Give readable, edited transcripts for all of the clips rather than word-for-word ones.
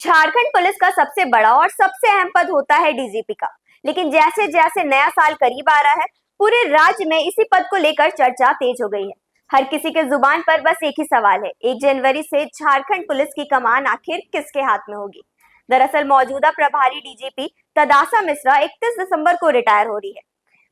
Jharkhand police का सबसे बड़ा और सबसे अहम पद होता है डीजीपी का। लेकिन जैसे जैसे नया साल करीब आ रहा है, पूरे राज्य में इसी पद को लेकर चर्चा तेज हो गई है। हर किसी के जुबान पर बस एक ही सवाल है, 1 जनवरी से झारखंड पुलिस की कमान आखिर किसके हाथ में होगी। दरअसल मौजूदा प्रभारी डीजीपी तदासा मिश्रा 31 दिसंबर को रिटायर हो रही है।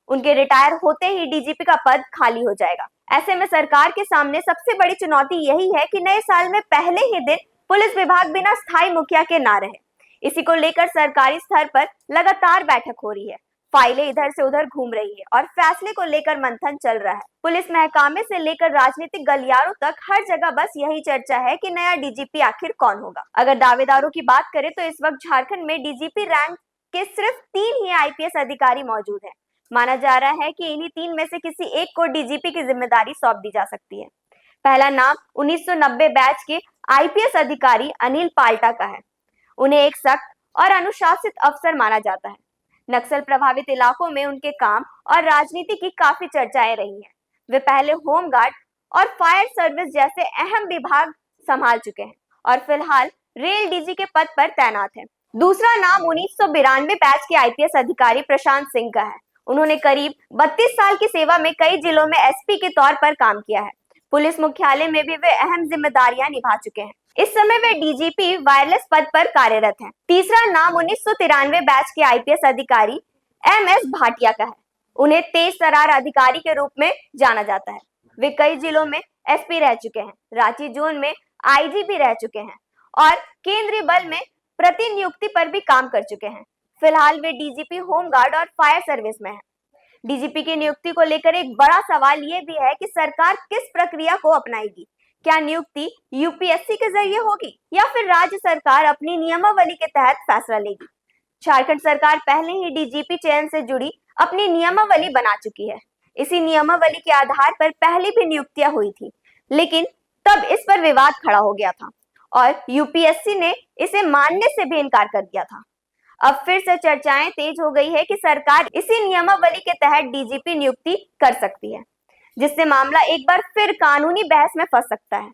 उनके रिटायर होते ही डीजीपी का पद खाली हो जाएगा। ऐसे में सरकार के सामने सबसे बड़ी चुनौती यही है कि नए साल में पहले ही दिन पुलिस विभाग बिना स्थायी मुखिया के ना रहे। इसी को लेकर सरकारी स्तर पर लगातार बैठक हो रही है, फाइलें इधर से उधर घूम रही है और फैसले को लेकर मंथन चल रहा है। पुलिस महकमे से लेकर राजनीतिक गलियारों तक हर जगह बस यही चर्चा है कि नया डीजीपी आखिर कौन होगा। अगर दावेदारों की बात करें तो इस वक्त झारखंड में डीजीपी रैंक के सिर्फ 3 ही आईपीएस अधिकारी मौजूद हैं। माना जा रहा है कि इन्हीं 3 में से किसी एक को डीजीपी की जिम्मेदारी सौंप दी जा सकती है। पहला नाम 1990 बैच के आईपीएस अधिकारी अनिल पाल्टा का है। उन्हें एक सख्त और अनुशासित अफसर माना जाता है। नक्सल प्रभावित इलाकों में उनके काम और राजनीति की काफी चर्चाएं रही हैं। वे पहले होमगार्ड और फायर सर्विस जैसे अहम विभाग संभाल चुके हैं और फिलहाल रेल डीजी के पद पर तैनात हैं। दूसरा नाम 1992 बैच के आईपीएस अधिकारी प्रशांत सिंह का है। उन्होंने करीब 32 साल की सेवा में कई जिलों में एसपी के तौर पर काम किया है। पुलिस मुख्यालय में भी वे अहम जिम्मेदारियां निभा चुके हैं। इस समय वे डीजीपी वायरलेस पद पर कार्यरत हैं। तीसरा नाम 1993 बैच के आईपीएस अधिकारी एमएस भाटिया का है। उन्हें तेज तर्रार अधिकारी के रूप में जाना जाता है। वे कई जिलों में एसपी रह चुके हैं, रांची जोन में आईजी भी रह चुके हैं और केंद्रीय बल में प्रतिनियुक्ति पर भी काम कर चुके हैं। फिलहाल वे डीजीपी होमगार्ड और फायर सर्विस में हैं। डीजीपी की नियुक्ति को लेकर एक बड़ा सवाल ये भी है कि सरकार किस प्रक्रिया को अपनाएगी। क्या नियुक्ति यूपीएससी के जरिए होगी या फिर राज्य सरकार अपनी नियमावली के तहत फैसला लेगी। झारखंड सरकार पहले ही डीजीपी चयन से जुड़ी अपनी नियमावली बना चुकी है। इसी नियमावली के आधार पर पहले भी नियुक्तियां हुई थी, लेकिन तब इस पर विवाद खड़ा हो गया था और यूपीएससी ने इसे मानने से भी इनकार कर दिया था। अब फिर से चर्चाएं तेज हो गई है कि सरकार इसी नियमावली के तहत डीजीपी नियुक्ति कर सकती है, जिससे मामला एक बार फिर कानूनी बहस में फंस सकता है।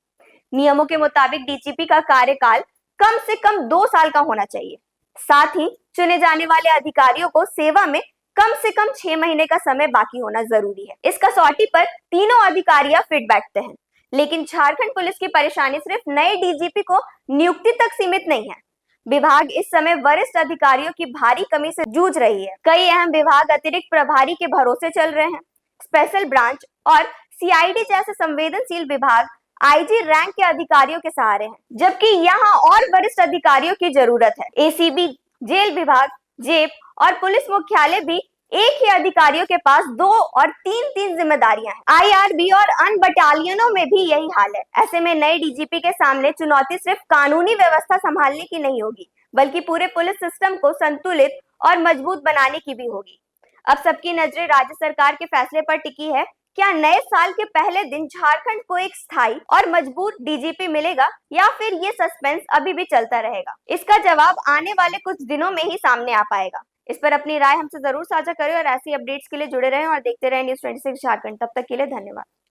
नियमों के मुताबिक डीजीपी का कार्यकाल कम से कम 2 साल का होना चाहिए। साथ ही चुने जाने वाले अधिकारियों को सेवा में कम से कम 6 महीने का समय बाकी होना जरूरी है। इस कसौटी पर तीनों अधिकारियां फिट बैठते हैं। लेकिन झारखंड पुलिस की परेशानी सिर्फ नए डीजीपी को नियुक्ति तक सीमित नहीं है। विभाग इस समय वरिष्ठ अधिकारियों की भारी कमी से जूझ रही है। कई अहम विभाग अतिरिक्त प्रभारी के भरोसे चल रहे हैं। स्पेशल ब्रांच और सीआईडी जैसे संवेदनशील विभाग आईजी रैंक के अधिकारियों के सहारे हैं, जबकि यहाँ और वरिष्ठ अधिकारियों की जरूरत है। एसीबी, जेल विभाग, जेप और पुलिस मुख्यालय भी एक ही अधिकारियों के पास 2 और 3 जिम्मेदारियां हैं। आईआरबी और अन्य बटालियनों में भी यही हाल है। ऐसे में नए डीजीपी के सामने चुनौती सिर्फ कानूनी व्यवस्था संभालने की नहीं होगी, बल्कि पूरे पुलिस सिस्टम को संतुलित और मजबूत बनाने की भी होगी। अब सबकी नजरें राज्य सरकार के फैसले पर टिकी है। क्या नए साल के पहले दिन झारखंड को एक स्थायी और मजबूत डीजीपी मिलेगा या फिर ये सस्पेंस अभी भी चलता रहेगा? इसका जवाब आने वाले कुछ दिनों में ही सामने आ पाएगा। इस पर अपनी राय हमसे जरूर साझा करें और ऐसी अपडेट्स के लिए जुड़े रहें और देखते रहें न्यूज़ 26 झारखंड। तब तक के लिए धन्यवाद।